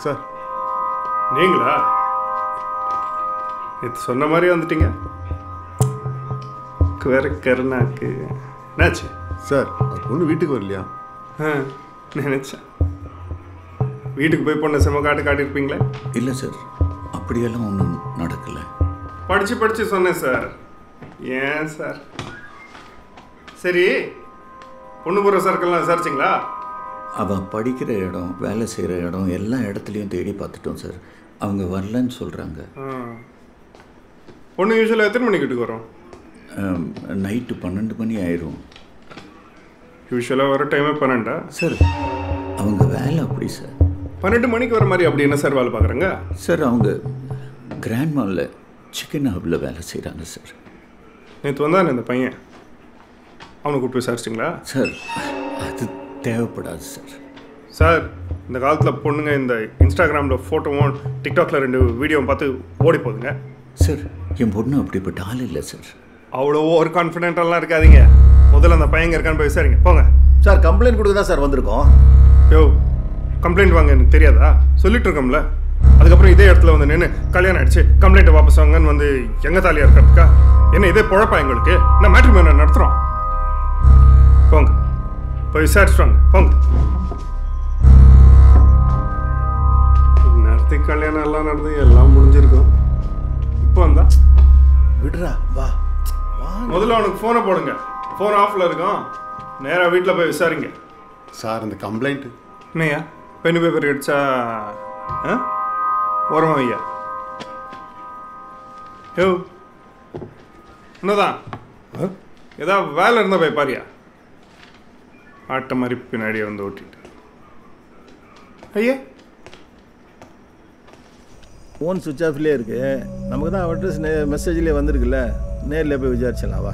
Sir நீங்களா? இது சொன்ன மாதிரி வந்துட்டீங்க. நாக்கு வேற கருநாக்கு. என்னாச்சு சார்? பொண்ணு வீட்டுக்கு வரலையா? நினைச்சேன் வீட்டுக்கு போய் பொண்ணை செம காட்டியிருப்பீங்களே. இல்லை சார், அப்படியெல்லாம் ஒன்றும் நடக்கலை. படித்து சொன்னேன் சார். ஏன் சார்? சரி, பொண்ணு போகிற சர்க்கெல்லாம் விசாரிச்சிங்களா? அவன் படிக்கிற இடம், வேலை செய்கிற இடம், எல்லா இடத்துலையும் தேடி பார்த்துட்டோம் சார். அவங்க வரலன்னு சொல்கிறாங்க. பொண்ணு யூஸ்வலாக எத்தனை மணிக்கு வீட்டுக்கு வரும்? நைட்டு 12 மணி ஆயிரும். யூஸ்வலாக வர டைமே 12 சார்? அவங்க வேலை அப்படி சார். 12 மணிக்கு வர மாதிரி அப்படி என்ன சார் வேலை பார்க்குறாங்க? சார் அவங்க கிராண்ட் மாலில் சிக்கன் ஹப்பில் வேலை செய்கிறாங்க சார். நேற்று வந்தானே இந்த பையன், அவனை கூப்பிட்டு விசாரிச்சிங்களா? சார் அது தேவைப்படாது சார். சார், இந்த காலத்தில் பொண்ணுங்க இந்த இன்ஸ்டாகிராமில் ஃபோட்டோவும் டிக்டாக்ல 2 வீடியோவும் பார்த்து ஓடி போகுதுங்க. சார் என் பொண்ணு அப்படிப்பட்ட ஆள் இல்லை சார். அவ்வளோ ஒரு கான்ஃபிடென்ட்டெல்லாம் இருக்காதீங்க. முதல்ல அந்த பையன் இருக்கான்னு போய் விசாரிங்க போங்க. சார் கம்ப்ளைண்ட் கொடுக்க தான் சார் வந்திருக்கோம். யோ, கம்ப்ளைண்ட் வாங்க எனக்கு தெரியாதா? சொல்லிட்டு இருக்கோம்ல. அதுக்கப்புறம் இதே இடத்துல வந்து நின்று கல்யாணம் ஆயிடுச்சு, கம்ப்ளைண்ட்டை வாபஸ் வாங்கன்னு வந்து எங்கள் தாலியாக இருக்கிறதுக்கா? என்ன இதே பொழப்பா எங்களுக்கு? என்ன மேட்ரிமோனி நடத்துகிறோம்? போங்க போய் விசாரிச்சுட்டு வாங்க போங்க. நேரத்துக்கு கல்யாணம் எல்லாம் நடந்து எல்லாம் முடிஞ்சிருக்கும். இப்போ வந்தா விடுறா, வா. முதல்ல அவனுக்கு ஃபோனை போடுங்க. ஃபோன் ஆஃபில் இருக்கும். நேராக வீட்டில் போய் விசாரிங்க. சார் அந்த கம்ப்ளைண்ட் என்னையா பெண்ணு பேப்பர் அடிச்சா ஓரமா ஐயா? யோ, என்னதான் ஏதாவது வேலை இருந்தால் போய் பாரியா? ஆட்ட மாதிரி பின்னாடியே வந்து ஓட்டிட்டு ஐயா. ஃபோன் சுவிட்ச் ஆஃப்லேயே இருக்கு. நமக்கு தான் அட்ரஸ் மெசேஜ்லேயே வந்திருக்குல்ல, நேரில் போய் விசாரிச்சலாம். வா.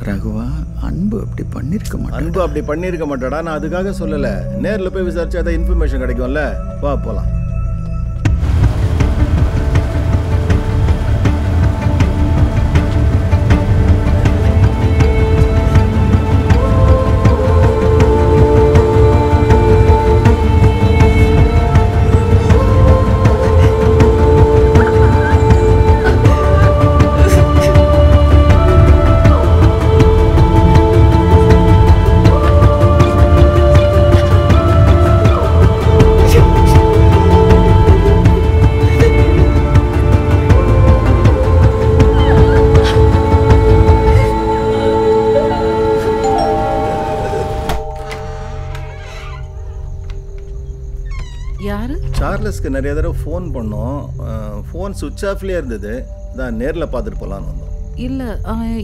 ரகுவா, அன்பு அப்படி பண்ணியிருக்க மாட்டேன். அன்பு அப்படி பண்ணியிருக்க மாட்டாடா, நான் அதுக்காக சொல்லலை. நேரில் போய் விசாரிச்சா தான் இன்ஃபர்மேஷன் கிடைக்கும்ல. வா போகலாம். சார்லஸ்க்கு நிறைய தடவை ஃபோன் பண்ணோம். ஃபோன் சுவிட்ச் ஆஃப்லேயே இருந்தது. தான் நேரில் பார்த்துட்டு போகலான்னு வந்தோம். இல்லை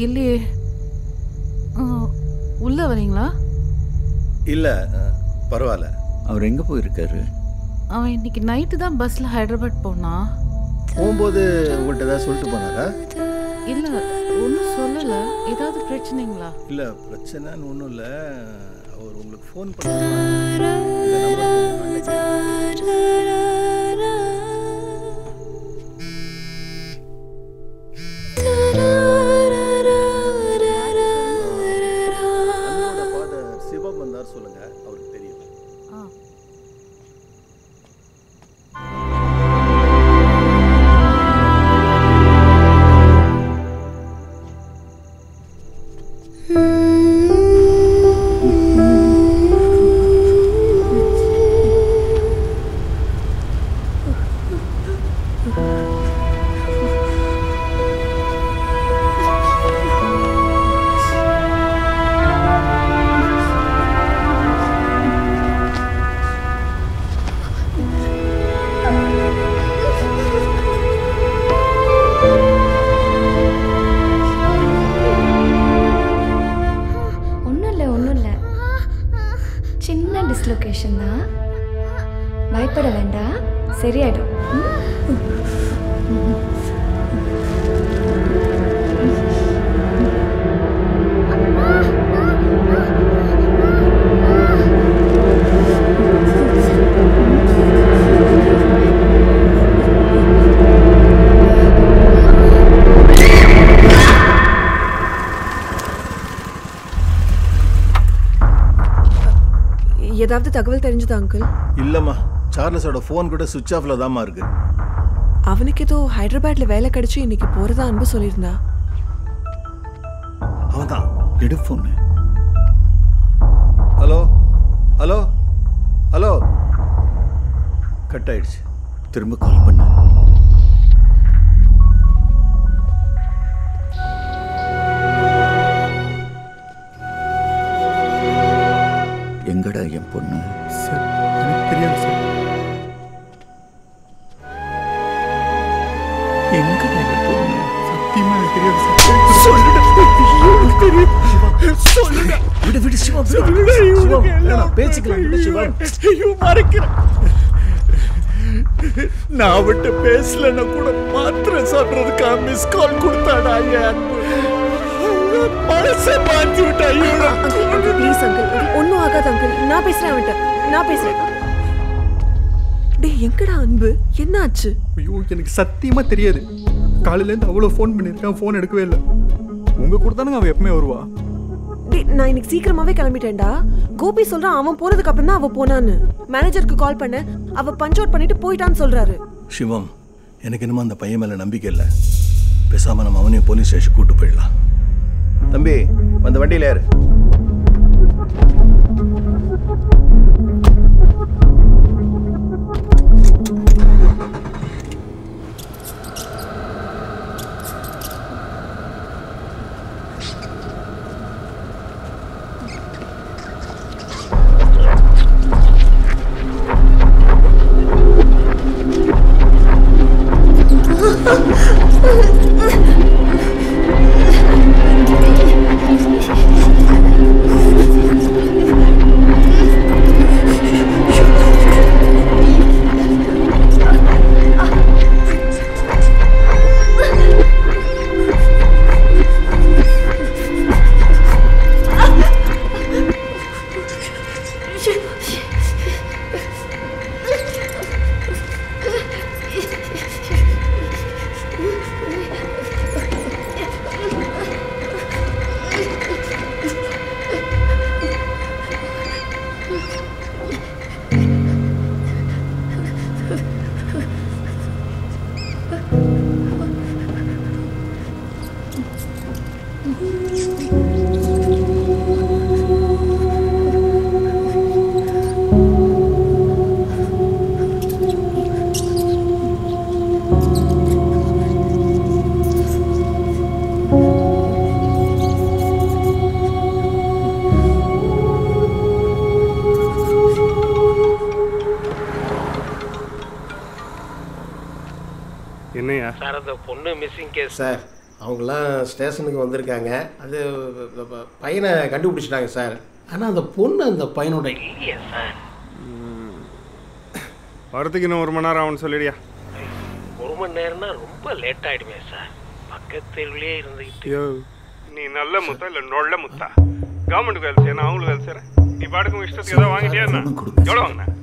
இல்லையே. உள்ளே வரீங்களா? இல்லை பரவாயில்ல. அவர் எங்கே போயிருக்காரு? அவன் இன்னைக்கு நைட்டு தான் பஸ்ஸில் ஹைதராபாத் போனான். போகும்போது உங்கள்கிட்ட ஏதாவது சொல்லிட்டு போனாரா? இல்லை, ஒன்றும் சொல்லலை. ஏதாவது பிரச்சனைங்களா? இல்லை, பிரச்சனைன்னு ஒன்றும் இல்லை. அவர் உங்களுக்கு ஃபோன் பண்ண சிவம் வந்தார் சொல்லுங்க, அவருக்கு தெரியும். டிஸ்லொகேஷன் தான், பயப்பட வேண்டாம், சரியாயிடும். ஏதாவது தகவல் தெரிஞ்சதா அங்கிள்? இல்லம்மா, சார்லஸோட ஃபோன் கூட சுவிட்ச் ஆஃப்ல தான்மா இருக்கு. அவனுக்கு ஏதோ ஹைதராபாத்ல வேலை கிடைச்சு இன்னைக்கு போறதா அன்பு சொல்லியிருந்தா. எடு phone. Hello hello hello. Cut ஆயிடுச்சு. திரும்ப கால் பண்ணு. எங்கடா என் பொண்ணு? சார் எனக்கு தெரியாது சார். எங்கடா என் பொண்ணு? சத்தியமா எனக்கு தெரியாது சார். விடு விடு சிவம், பேசிக்கலாம். விடு சிவம். நான் அவட்ட பேசலன்னா கூட மாத்திரை சாப்பிட்றதுக்காக மிஸ் கால் கொடுத்தாடா என் அன்பு. மனசை மாற்றி விட்டா. ப்ளீஸ் அங்கிள், ஒன்றும் ஆகாது அங்கிள். நான் பேசுறேன் அவன்கிட்ட, நான் பேசுறேன். டேய் எங்கடா அன்பு, என்ன ஆச்சு? ஐயோ எனக்கு சத்தியமா தெரியாது. காலையிலேருந்து அவ்வளோ ஃபோன் பண்ணியிருக்கேன், ஃபோன் எடுக்கவே இல்லை. உங்க கூட தானே அவன் எப்பவுமே வருவா. டேய் நான் இன்னைக்கு சீக்கிரமாவே கிளம்பிட்டேன்டா. கோபி சொல்றான் அவன் போனதுக்கு அப்புறம் தான் அவ போனான்னு. மேனேஜருக்கு கால் பண்ண, அவ பஞ்ச் அவுட் பண்ணிட்டு போயிட்டான்னு சொல்றாரு. சிவம், எனக்கு என்னமோ அந்த பையன் மேலே நம்பிக்கை இல்லை. பேசாமல் நம்ம அவனையும் போலீஸ் ஸ்டேஷன் கூட்டு போயிடலாம். தம்பி அந்த வண்டியில் ஏறு. என்னையா சார் அந்த பொண்ணு மிஸ்ஸிங் கேஸ் சார். அவங்களாம் ஸ்டேஷனுக்கு வந்திருக்காங்க. அது பையனை கண்டுபிடிச்சிட்டாங்க சார். ஆனால் அந்த பொண்ணு அந்த பையனோட இல்லையா சார்? வரதுக்கு இன்னும் 1 மணி நேரம் ஆகும்னு சொல்லிடியா. 1 மணி நேரம்னா ரொம்ப லேட் ஆகிடுமே சார். பக்கத்துலேயே இருந்துக்கிட்டு. ஐயோ நீ நல்ல முத்தா இல்லை நொல்ல முத்தா? கவர்மெண்ட்டுக்கு வேலை செய்யணும், அவங்களுக்கு வேலை செய்கிறேன். நீ பாட்டுக்கும் இஷ்டத்துக்கு எதாவது வாங்கிட்டியா? எவ்வளோ வாங்கினேன்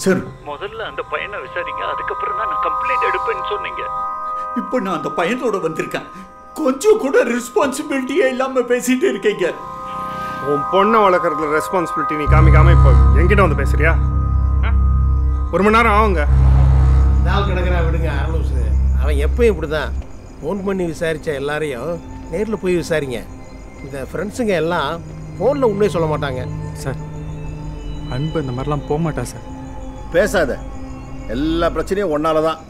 சார்? முதல்ல அந்த பையனை விசாரிங்க, அதுக்கப்புறம் தான் நான் கம்ப்ளைண்ட் எடுப்பேன்னு சொன்னீங்க. இப்போ நான் அந்த பையனோட வந்திருக்கேன். கொஞ்சம் கூட ரெஸ்பான்சிபிலிட்டியே இல்லாம பேசிட்டு இருக்கீங்க. உன் பொண்ணை வளர்க்குறதுல ரெஸ்பான்சிபிலிட்டி நீ காமிக்காம இப்போ என்கிட்ட வந்து பேசுறியா? 1 மணி நேரம் ஆகுங்க. தாவ் கிடக்குறா விடுங்க அரலூசு. அவன் எப்பயும் இப்படி தான். ஃபோன் பண்ணி விசாரித்த எல்லாரையும் நேரில் போய் விசாரிங்க. இந்த ஃப்ரெண்ட்ஸுங்க எல்லாம் ஃபோனில் உண்மையை சொல்ல மாட்டாங்க சார். அன்பு இந்த மாதிரிலாம் போக மாட்டா சார். பேசாத, எல்லா பிரச்சனையும் ஒன்னால தான்.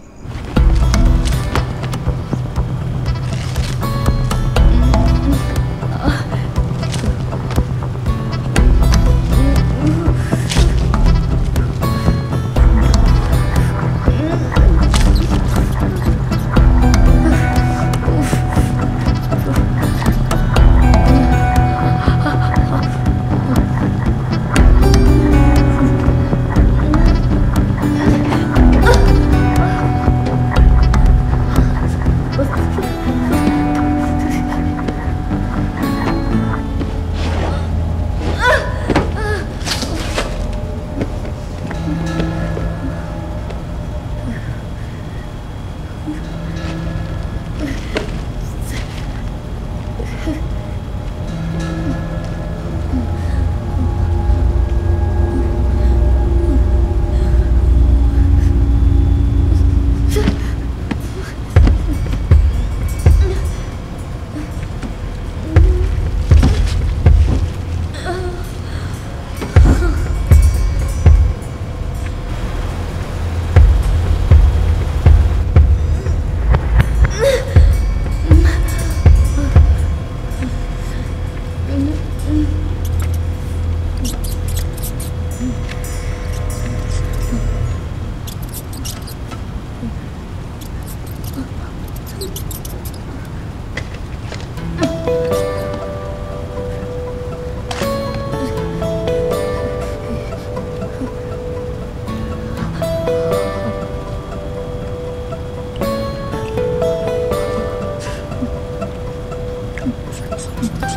பாஸ்